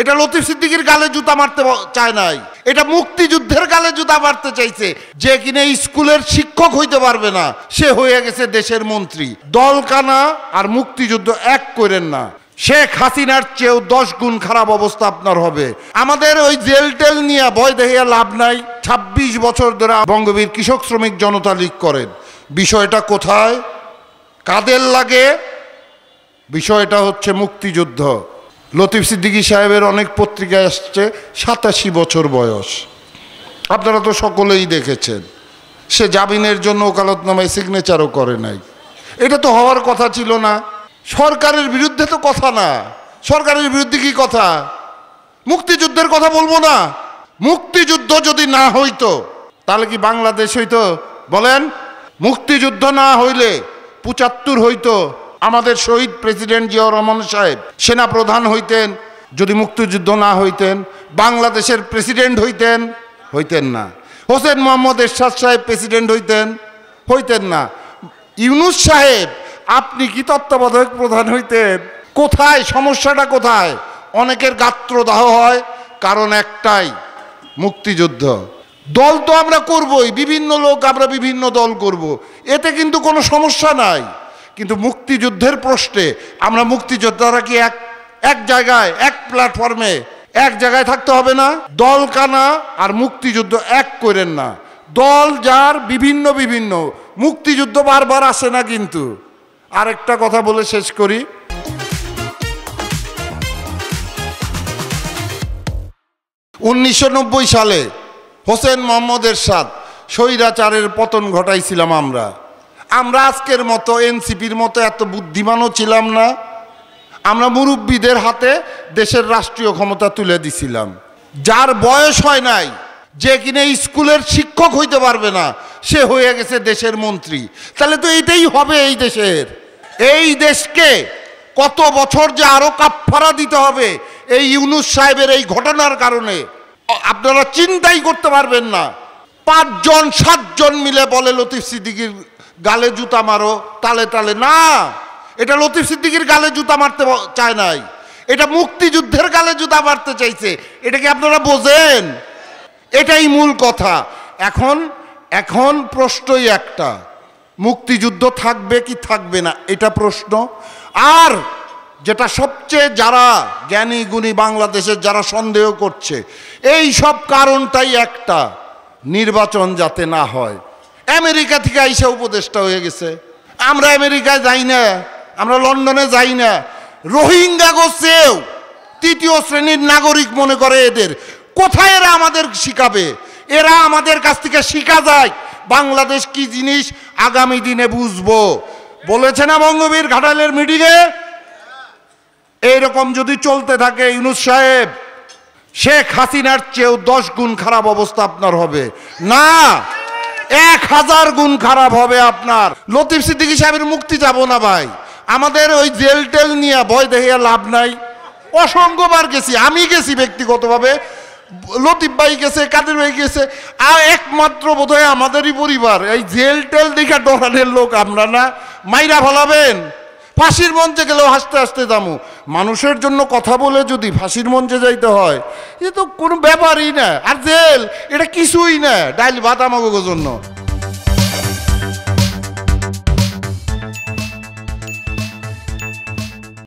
এটা লতিফ সিদ্দিকীর গালে জুতা মারতে চায় নাই, এটা মুক্তিযুদ্ধের গালে জুতা মারতে চাইছে। যে কিনা স্কুলের শিক্ষক হইতে পারবে না, সে হয়ে গেছে দেশের মন্ত্রী। দলকানা আর মুক্তিযুদ্ধ এক করেন না। শেখ হাসিনার চেয়েও 10 গুণ খারাপ অবস্থা আপনার হবে। আমাদের ওই জেল টেল নিয়ে ভয় দেখিয়ে লাভ নাই। 26 বছর ধরে বঙ্গবীর কৃষক শ্রমিক জনতা লীগ করেন। বিষয়টা কোথায়, কাদের লাগে? বিষয়টা হচ্ছে মুক্তিযুদ্ধ। লতিফ সিদ্দিকী সাহেবের অনেক পত্রিকায় আসছে 87 বছর বয়স, আপনারা তো সকলেই দেখেছেন। সে জামিনের জন্য ওকালতনামায় সিগনেচারও করে নাই। এটা তো হওয়ার কথা ছিল না। সরকারের বিরুদ্ধে তো কথা না। সরকারের বিরুদ্ধে কি কথা? মুক্তিযুদ্ধের কথা বলবো না। মুক্তিযুদ্ধ যদি না হইতো তাহলে কি বাংলাদেশ হইতো? বলেন, মুক্তিযুদ্ধ না হইলে 75 হইতো। আমাদের শহীদ প্রেসিডেন্ট জিয়াউর রহমান সাহেব সেনা প্রধান হইতেন। যদি মুক্তিযুদ্ধ না হইতেন বাংলাদেশের প্রেসিডেন্ট হইতেন না। হোসেন মোহাম্মদ এরশাদ সাহেব প্রেসিডেন্ট হইতেন না। ইউনূস সাহেব আপনি কি তত্ত্বাবধায়ক প্রধান হইতেন? কোথায় সমস্যাটা? কোথায়? অনেকের গাত্রদাহ হয়, কারণ একটাই, মুক্তিযুদ্ধ। দল তো আমরা করবই, বিভিন্ন লোক আমরা বিভিন্ন দল করব, এতে কিন্তু কোনো সমস্যা নাই। কিন্তু মুক্তিযুদ্ধের প্রশ্নে আমরা মুক্তিযোদ্ধারা কি এক জায়গায়, এক প্ল্যাটফর্মে এক জায়গায় থাকতে হবে না? দলকানা আর মুক্তিযুদ্ধ এক করেন না। দল যার বিভিন্ন মুক্তিযুদ্ধ বারবার আসে না। কিন্তু আরেকটা কথা বলে শেষ করি। 1990 সালে হোসেন মোহাম্মদ এরশাদ স্বৈরাচারের পতন ঘটাইছিলাম আমরা। আজকের মতো এনসিপির মতো এত বুদ্ধিমানও ছিলাম না। আমরা মুরব্বীদের হাতে দেশের রাষ্ট্রীয় ক্ষমতা তুলে দিছিলাম। যার বয়স হয় নাই, যে কিনা স্কুলের শিক্ষক হইতে পারবে না, সে হয়ে গেছে দেশের মন্ত্রী। তাহলে তো এইটাই হবে এই দেশের। এই দেশকে কত বছর যে আরো কাফফারা দিতে হবে এই ইউনূস সাহেবের এই ঘটনার কারণে, আপনারা চিন্তাই করতে পারবেন না। 5 জন 7 জন মিলে বলে লতিফ সিদ্দিকীর গালে জুতা মারো, তালে তালে না। এটা লতিফ সিদ্দিকীর গালে জুতা মারতে চায় নাই, এটা মুক্তিযুদ্ধের গালে জুতা মারতে চাইছে। এটা কি আপনারা বোঝেন? এটাই মূল কথা। এখন প্রশ্নই একটা, মুক্তিযুদ্ধ থাকবে কি থাকবে না, এটা প্রশ্ন। আর যেটা সবচেয়ে যারা জ্ঞানী গুণী বাংলাদেশের যারা সন্দেহ করছে, এই সব কারণটাই একটা, নির্বাচন যাতে না হয়। আমেরিকা থেকে আইসা উপদেষ্টা হয়ে গেছে। আমরা আমেরিকায় যাই না, আমরা লন্ডনে যাই না। রোহিঙ্গা গোছেও 3য় শ্রেণীর নাগরিক মনে করে এদের। কোথায় এরা আমাদের শিখাবে? এরা আমাদের কাছ থেকে শিখা যায় বাংলাদেশ কি জিনিস আগামী দিনে বুঝবো। বলেছে না বঙ্গবীর ঘাটালের মিটিংয়ে? এইরকম যদি চলতে থাকে ইউনূস সাহেব, শেখ হাসিনার চেয়েও 10 গুণ খারাপ অবস্থা আপনার হবে না, 1000 গুণ খারাপ হবে আপনার। লতিফ সিদ্দিকী সাহেবের মুক্তি যাব না ভাই। আমাদের ওই জেল টেল নিয়ে ভয় দেখিয়ে লাভ নাই। অসংখ্যবার গেছি, আমি গেছি ব্যক্তিগতভাবে, লতিফ ভাই গেছে, কাদের ভাই গেছে, আর একমাত্র বোধহয় আমাদেরই পরিবার। এই জেল টেল দেখে ডরানের লোক আমরা না। মাইরা ফলাবেন, ফাঁসির মঞ্চে গেলেও হাসতে হাসতে যাবো। মানুষের জন্য কথা বলে যদি ফাঁসির মঞ্চে যাইতে হয়, এ তো কোনো ব্যাপারই না। আর জেল এটা কিছুই না, ডাইল ভাত আমাগো জন্য।